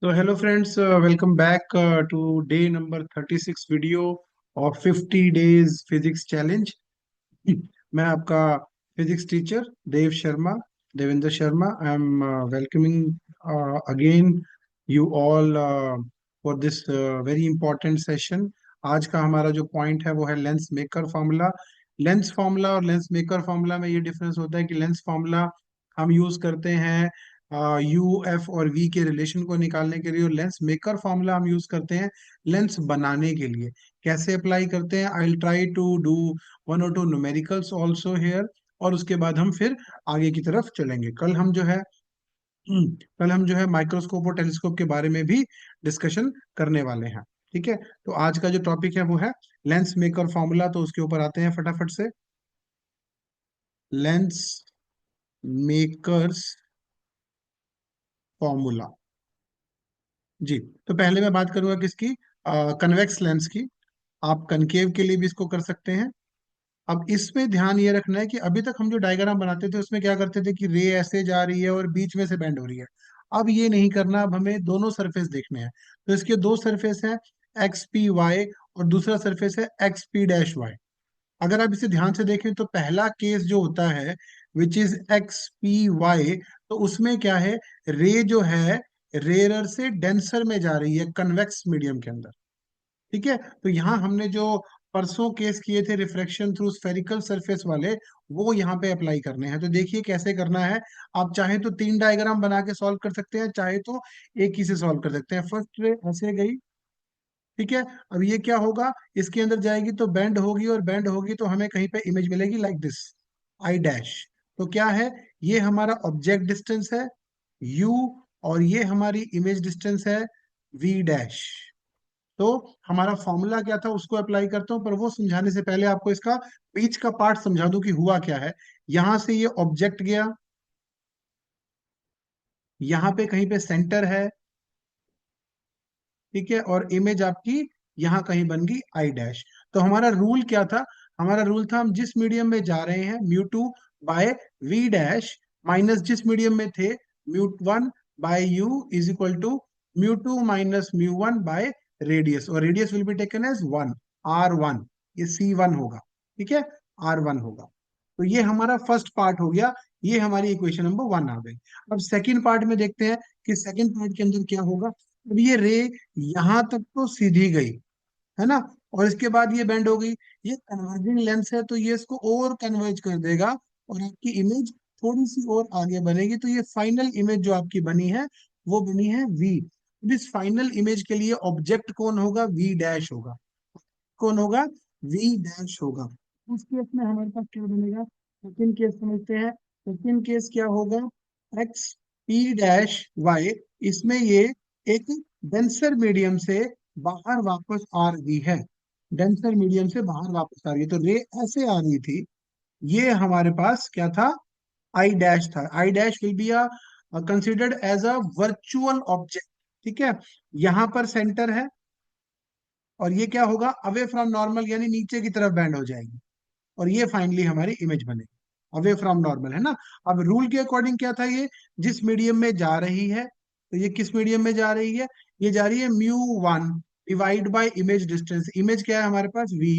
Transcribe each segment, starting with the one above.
So hello friends, welcome back to day number 36 video of 50 days physics challenge. मैं आपका physics teacher Devendra Sharma I am welcoming again you all for this very important session. आज का हमारा जो point है वो है lens maker formula. Lens formula और लेंस मेकर फार्मूला में ये डिफरेंस होता है कि लेंस फार्मूला हम यूज करते हैं यू एफ और वी के रिलेशन को निकालने के लिए, और लेंस मेकर फार्मूला हम यूज करते हैं लेंस बनाने के लिए। कैसे अप्लाई करते हैं, I will try to do one और टू न्यूमेरिकल्स ऑल्सो हेयर, और उसके बाद हम फिर आगे की तरफ चलेंगे। कल हम जो है माइक्रोस्कोप और टेलीस्कोप के बारे में भी डिस्कशन करने वाले हैं। ठीक है, तो आज का जो टॉपिक है वो है लेंस मेकर फॉर्मूला। तो उसके ऊपर आते हैं फटाफट से। Lens makers formula. जी, तो पहले मैं बात करूंगा किसकी, कन्वेक्स लेंस की। आप कनकेव के लिए भी इसको कर सकते हैं। अब इसमें ध्यान ये रखना है कि अभी तक हम जो डायग्राम बनाते थे उसमें क्या करते थे कि रे ऐसे जा रही है और बीच में से बेंड हो रही है। अब ये नहीं करना, अब हमें दोनों सरफेस देखने हैं। तो इसके दो सरफेस हैं, एक्स पी वाई, और दूसरा सरफेस है एक्स पी डैश वाई। अगर आप इसे ध्यान से देखें तो पहला केस जो होता है which is X P Y, तो उसमें क्या है, रे जो है रेयर से डेंसर में जा रही है कन्वेक्स मीडियम के अंदर। ठीक है, तो यहाँ हमने जो परसों केस किए थे रिफ्रैक्शन थ्रू स्फेरिकल सरफेस वाले, वो यहाँ पे अप्लाई करने हैं। तो देखिए कैसे करना है। आप चाहे तो तीन डायग्राम बना के सॉल्व कर सकते हैं, चाहे तो एक ही से सॉल्व कर सकते हैं। फर्स्ट रे ऐसे गई, ठीक है। अब ये क्या होगा, इसके अंदर जाएगी तो बेंड होगी, और बेंड होगी तो हमें कहीं पे इमेज मिलेगी लाइक दिस, आई डैश। तो क्या है, ये हमारा ऑब्जेक्ट डिस्टेंस है u, और ये हमारी इमेज डिस्टेंस है v डैश। तो हमारा फॉर्मूला क्या था उसको अप्लाई करता हूं, पर वो समझाने से पहले आपको इसका बीच का पार्ट समझा दूं कि हुआ क्या है। यहां से ये ऑब्जेक्ट गया, यहाँ पे कहीं पे सेंटर है, ठीक है, और इमेज आपकी यहाँ कहीं बन गई आई डैश। तो हमारा रूल क्या था, हमारा रूल था हम जिस मीडियम में जा रहे हैं mu two by V dash, minus जिस मीडियम में थे mu one by u is equal to mu two minus mu one by radius, और radius will be taken as one, R one, ये सी वन होगा। ठीक है, are one होगा। तो ये हमारा फर्स्ट पार्ट हो गया, ये हमारी इक्वेशन नंबर वन आ गई। अब सेकंड पार्ट में देखते हैं कि सेकंड पार्ट के अंदर क्या होगा। अब ये रे यहां तक तो सीधी गई, है ना, और इसके बाद ये बेंड हो गई। ये कन्वर्जिंग लेंस है तो ये इसको और कन्वर्ज कर देगा, और आपकी इमेज थोड़ी सी और आगे बनेगी। तो ये फाइनल इमेज जो आपकी बनी है वो बनी है वी। इस फाइनल इमेज के लिए ऑब्जेक्ट कौन होगा, वी डैश होगा। कौन होगा, वी डैश होगा। उस केस में हमारे पास क्या बनेगा, सेकंड केस समझते हैं। सेकंड केस क्या होगा, एक्स पी डैश वाई, इसमें ये एक डेंसर मीडियम से बाहर वापस आ रही है। डेंसर मीडियम से बाहर वापस आ रही है, तो रे ऐसे आ रही थी। ये हमारे पास क्या था, आई डैश था। I dash will be considered as a virtual object. ठीक है, यहां पर सेंटर है, और ये क्या होगा, अवे फ्रॉम नॉर्मल, यानी नीचे की तरफ बैंड हो जाएगी, और ये फाइनली हमारी इमेज बनेगी अवे फ्रॉम नॉर्मल, है ना। अब रूल के अकॉर्डिंग क्या था, ये जिस मीडियम में जा रही है, तो ये किस मीडियम में जा रही है, ये जा रही है mu one divide by image distance. Image क्या है हमारे पास v,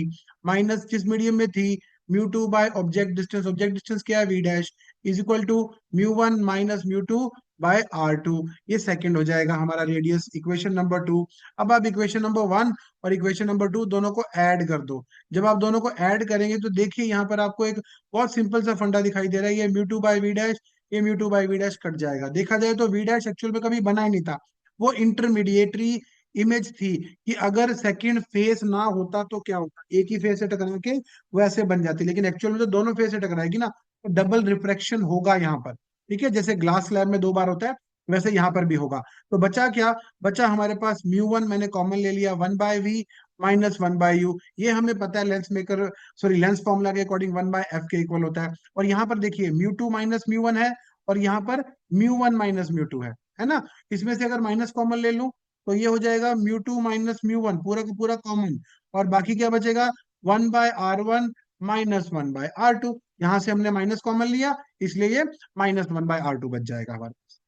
माइनस जिस मीडियम में थी mu two by object distance. Object distance क्या है, v dash, is equal to mu one minus mu two by R two. ये सेकंड हो जाएगा हमारा रेडियस, इक्वेशन नंबर टू। अब आप इक्वेशन नंबर वन और इक्वेशन नंबर टू दोनों को ऐड कर दो। जब आप दोनों को ऐड करेंगे तो देखिए यहाँ पर आपको एक बहुत सिंपल सा फंडा दिखाई दे रहा है, ये mu two by V dash, ये mu two by V dash cut जाएगा। देखा जाए तो वी डैश एक्चुअल में कभी बना ही नहीं था, वो इंटरमीडिएटरी इमेज थी कि अगर सेकंड फेस ना होता तो क्या होता, एक ही फेस से टकरा के वो ऐसे बन जाती, लेकिन एक्चुअल में तो दोनों फेस से टकराएगी ना, तो डबल रिफ्रैक्शन होगा यहाँ पर। ठीक है, जैसे ग्लास स्लैब में दो बार होता है, वैसे यहाँ पर भी होगा। तो बचा क्या, बचा हमारे पास म्यू वन, मैंने कॉमन ले लिया, one by V minus one by U. ये हमें पता है lens maker, sorry lens formula के अकॉर्डिंग वन बाय एफ के इक्वल होता है। और यहाँ पर देखिए mu two minus mu one है, और यहाँ पर mu one minus mu two है ना। इसमें से अगर माइनस कॉमन ले लूं तो ये हो जाएगा mu two minus mu one, पूरा का पूरा कॉमन, और बाकी क्या बचेगा, one by R one minus one by R two. यहाँ से हमने माइनस कॉमन लिया, इसलिए ये minus one by R two बच जाएगा हमारे पास।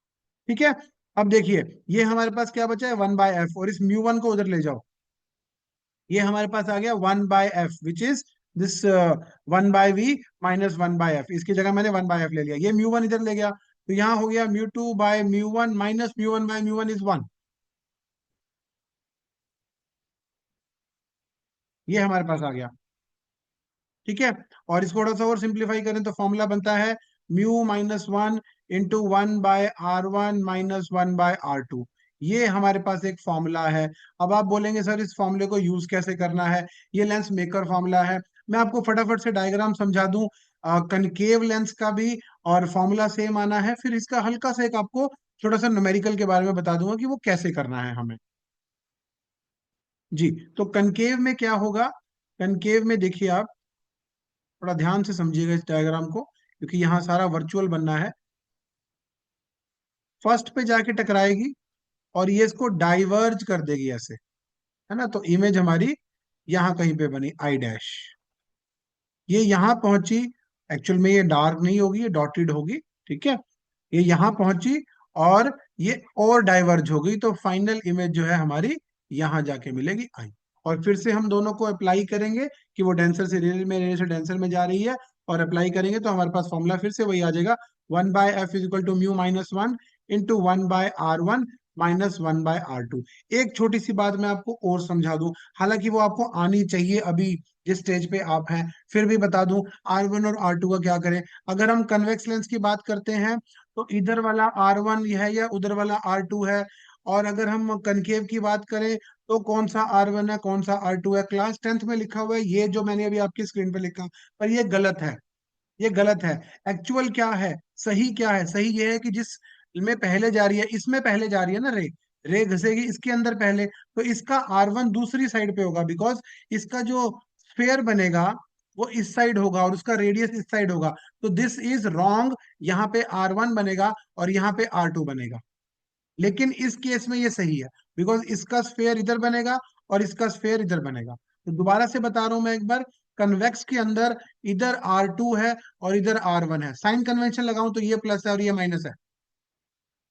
ठीक है, अब देखिए, ये हमारे पास क्या बचा है, 1/f, और इस म्यू 1 को उधर ले जाओ। ये हमारे पास आ गया 1/f, which is this 1/v minus 1/f। इसकी जगह मैंने 1/f ले लिया, ये म्यू 1 इधर ले गया, तो यहाँ हो गया μ2/μ1 माइनस μ1/μ1 इज 1। ये हमारे पास आ गया, ठीक है। और इसको थोड़ा सा और सिंप्लीफाई करें तो फॉर्मूला बनता है μ-1 इंटू 1/r1 माइनस 1/r2। ये हमारे पास एक फॉर्मूला है। अब आप बोलेंगे सर इस फॉर्मूले को यूज कैसे करना है, ये लेंस मेकर फॉर्मूला है। मैं आपको फटाफट से डायग्राम समझा दूं, कनकेव लेंस का भी, और फॉर्मूला सेम आना है। फिर इसका हल्का सा एक आपको छोटा सा न्यूमेरिकल के बारे में बता दूंगा कि वो कैसे करना है हमें। जी, तो कनकेव में क्या होगा, कनकेव में देखिए आप थोड़ा ध्यान से समझिएगा इस डायग्राम को, क्योंकि यहाँ सारा वर्चुअल बनना है। फर्स्ट पे जाके टकराएगी और ये इसको डाइवर्ज कर देगी ऐसे, है ना। तो इमेज हमारी यहाँ कहीं पे बनी आई डैश, ये यहाँ पहुंची। एक्चुअल में ये डार्क नहीं होगी, ये डॉटेड होगी, ठीक है। ये यहाँ पहुंची और ये और डाइवर्ज हो गई, तो फाइनल इमेज जो है हमारी यहाँ जाके मिलेगी आई। और फिर से हम दोनों को अप्लाई करेंगे कि वो डेंसर से रेडियल में, रेडियल से डेंसर में जा रही है, और अप्लाई करेंगे तो हमारे पास फॉर्मूला फिर से वही आ जाएगा, 1/f is equal to μ-1 into 1/r1 minus 1/r2। एक छोटी सी बात मैं आपको और समझा दूं, हालांकि वो आपको आनी चाहिए अभी जिस स्टेज पे आप हैं, फिर भी बता दूं, R1 और R2 का क्या करें। अगर हम कन्वेक्स लेंस की बात करते हैं तो इधर वाला R1 है या उधर वाला R2 है। और अगर हम कनकेव की बात करें तो कौन सा R1 है कौन सा R2 है, क्लास 10th में लिखा हुआ है ये जो मैंने अभी आपकी स्क्रीन पे लिखा, पर ये गलत है, ये गलत है। एक्चुअल क्या है, सही क्या है, सही ये है कि जिस में पहले जा रही है, इसमें पहले जा रही है ना रे, रे घसेगी इसके अंदर पहले, तो इसका R1 दूसरी साइड पे होगा, बिकॉज इसका जो स्फेयर बनेगा वो इस साइड होगा और उसका रेडियस इस साइड होगा। तो दिस इज रॉन्ग, यहाँ पे R1 बनेगा और यहाँ पे R2 बनेगा। लेकिन इस केस में ये सही है, बिकॉज इसका स्फेयर इधर बनेगा और इसका स्फेयर इधर बनेगा। तो दोबारा से बता रहा हूं मैं एक बार, कन्वेक्स के अंदर इधर R2 है और इधर R1 है, साइन कन्वेंशन लगाऊं तो ये प्लस है और ये माइनस है,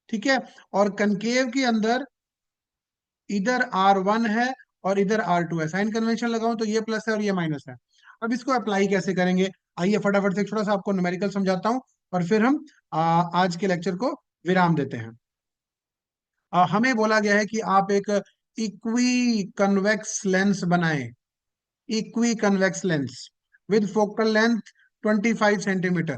ठीक है। और कनकेव के अंदर इधर R1 है और इधर R2 है, साइन कन्वेंशन लगाऊं तो ये प्लस है और ये माइनस है। अब इसको अप्लाई कैसे करेंगे, आइए फटाफट से एक छोटा सा आपको न्यूमेरिकल समझाता हूं, और फिर हम आज के लेक्चर को विराम देते हैं। हमें बोला गया है कि आप एक इक्वी कन्वेक्स लेंस बनाएं, equi convex lens with focal length 25 centimetre,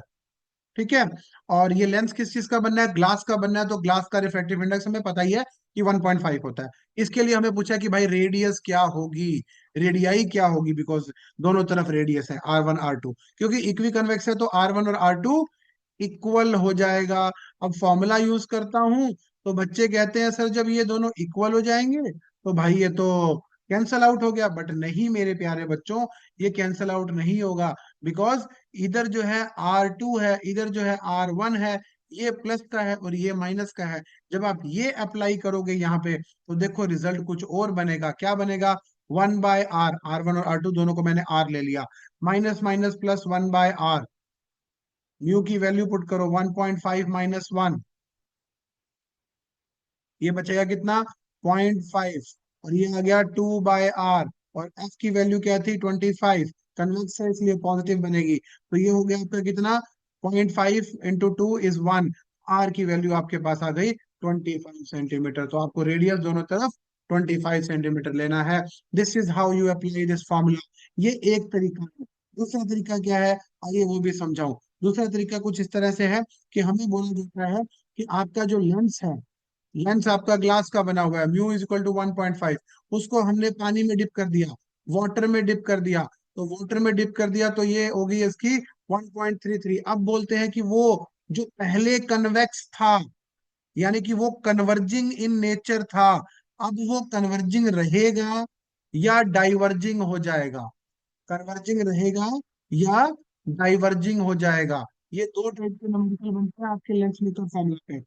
ठीक है। और ये लेंस किस चीज का बनना है, ग्लास का बनना है, तो ग्लास का रिफ्रैक्टिव इंडेक्स हमें पता ही है कि 1.5 होता है। इसके लिए हमें पूछा कि भाई रेडियस क्या होगी, रेडियाई क्या होगी, बिकॉज दोनों तरफ रेडियस है R1 R2, क्योंकि इक्वी कन्वेक्स है तो R1 और R2 इक्वल हो जाएगा। अब फॉर्मूला यूज करता हूं तो बच्चे कहते हैं सर जब ये दोनों इक्वल हो जाएंगे तो भाई ये तो कैंसल आउट हो गया, बट नहीं मेरे प्यारे बच्चों, ये कैंसल आउट नहीं होगा, बिकॉज इधर जो है R2 है, इधर जो है R1 है, ये प्लस का है और ये माइनस का है। जब आप ये अप्लाई करोगे यहाँ पे तो देखो रिजल्ट कुछ और बनेगा, क्या बनेगा, 1/r, R1 और R2 दोनों को मैंने R ले लिया, minus minus plus 1/r, mu की वैल्यू पुट करो 1.5 माइनस 1, ये बचेगा कितना, 0.5, और ये आ गया 2/r, और f की वैल्यू क्या थी 25, कन्वेक्स है इसलिए पॉजिटिव बनेगी, तो ये हो गया आपका कितना, 0.5 इंटू 2 इज 1, r की वैल्यू आपके पास आ गई 25 सेंटीमीटर। तो आपको रेडियस दोनों तरफ 25 सेंटीमीटर लेना है। This is how you apply this formula, ये एक तरीका है। दूसरा तरीका क्या है, आइए वो भी समझाऊं। दूसरा तरीका कुछ इस तरह से है कि हमें बोला जाता है कि आपका जो लेंस है, लेंस आपका ग्लास का बना हुआ है, μ = 1.5, उसको हमने पानी में डिप कर दिया, वाटर में डिप कर दिया, तो वाटर में डिप कर दिया तो ये होगी इसकी 1.33। अब बोलते हैं कि वो जो पहले कन्वेक्स था, यानी कि वो कन्वर्जिंग इन नेचर था, अब वो कन्वर्जिंग रहेगा या डाइवर्जिंग हो जाएगा, कन्वर्जिंग रहेगा या डाइवर्जिंग हो जाएगा। ये दो टाइप के नंबर बनते हैं आपके लेंस में तो फॉर्मूला पे।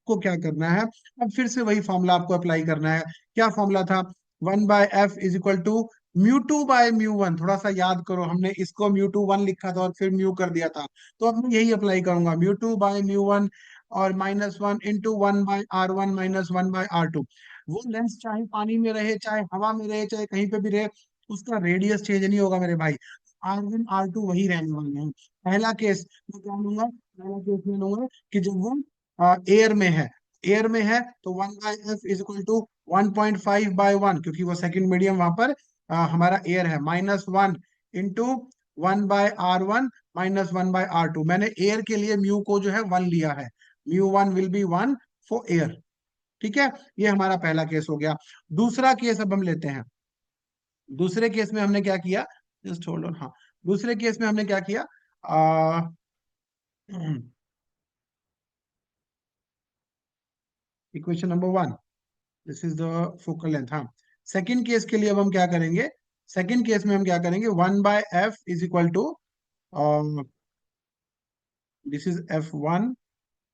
को क्या करना है, अब फिर से वही फॉर्मूला आपको अप्लाई करना है। क्या फॉर्मूला था, 1/f इज इक्वल टू μ2/μ1, थोड़ा सा याद करो, हमने इसको μ2 1 लिखा था और फिर म्यू कर दिया था, तो अब मैं यही अप्लाई करूंगा, μ2/μ1 और -1 इंटू 1/r1 - 1/r2। वो लेंस चाहे पानी में रहे, चाहे हवा में रहे, चाहे कहीं पे भी रहे, उसका रेडियस चेंज नहीं होगा मेरे भाई। R1 R2 वही रहने वाले हैं। पहला केस मैं क्या लूंगा, पहला केस मैं लूंगा कि जब वो एयर में है, एयर में है तो 1/f = 1.5/1, क्योंकि वो सेकंड मीडियम वहां पर हमारा एयर है। -1 इंटू 1/r1 - 1/r2। मैंने एयर के लिए म्यू को जो है 1 लिया है। μ1 will be 1 फॉर एयर। ठीक है, ये हमारा पहला केस हो गया। दूसरा केस अब हम लेते हैं। दूसरे केस में हमने क्या किया, जस्ट होल्ड ऑन, हाँ। दूसरे केस में हमने क्या किया, equation number 1, this is the focal length, हाँ। सेकंड केस के लिए अब हम क्या करेंगे, सेकंड केस में हम क्या करेंगे, 1/f this is f1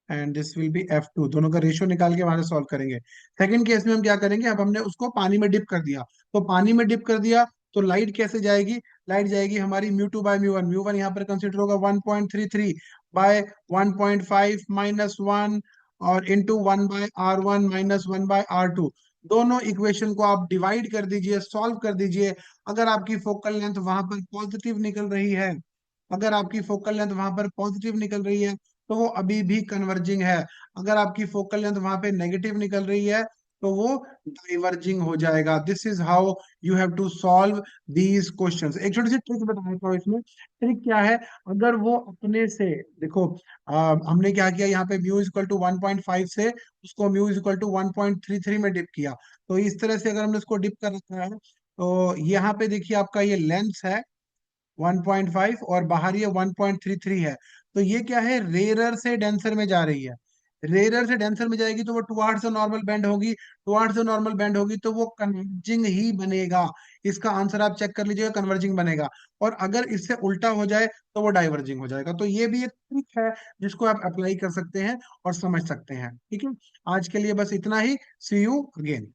and this will be f2, दोनों का रेशियो निकाल के वहां से सॉल्व करेंगे। सेकंड केस में हम क्या करेंगे, अब हमने उसको पानी में डिप कर दिया, तो पानी में डिप कर दिया तो लाइट कैसे जाएगी, लाइट जाएगी हमारी μ2/μ1। μ1 यहाँ पर कंसिडर होगा 1.33/1.5 -1 और इंटू 1/r1 - 1/r2। दोनों इक्वेशन को आप डिवाइड कर दीजिए, सॉल्व कर दीजिए। अगर आपकी फोकल लेंथ वहां पर पॉजिटिव निकल रही है, अगर आपकी फोकल लेंथ वहां पर पॉजिटिव निकल रही है तो वो अभी भी कन्वर्जिंग है। अगर आपकी फोकल लेंथ वहां पे नेगेटिव निकल रही है तो वो डाइवर्जिंग हो जाएगा। This is how you have to solve these questions. एक छोटी सी ट्रिक बता देता हूँ इसमें। ट्रिक क्या है, अगर वो अपने से, देखो हमने क्या किया, यहाँ पे μ = 1.5 से उसको μ = 1.33 में डिप किया। तो इस तरह से अगर हमने उसको डिप कर रखा है तो यहाँ पे देखिए आपका ये लेंस है 1.5 और बाहर ये 1.33 है। तो ये क्या है, रेयरर से डेंसर में जा रही है। रेयरर से डेंसर में जाएगी तो वो टुवार्ड्स द नॉर्मल बेंड होगी, टुवार्ड्स द नॉर्मल बेंड होगी तो वो कन्वर्जिंग ही बनेगा। इसका आंसर आप चेक कर लीजिएगा, कन्वर्जिंग बनेगा। और अगर इससे उल्टा हो जाए तो वो डाइवर्जिंग हो जाएगा। तो ये भी एक ट्रिक है जिसको आप अप्लाई कर सकते हैं और समझ सकते हैं। ठीक है, आज के लिए बस इतना ही। सी यू अगेन।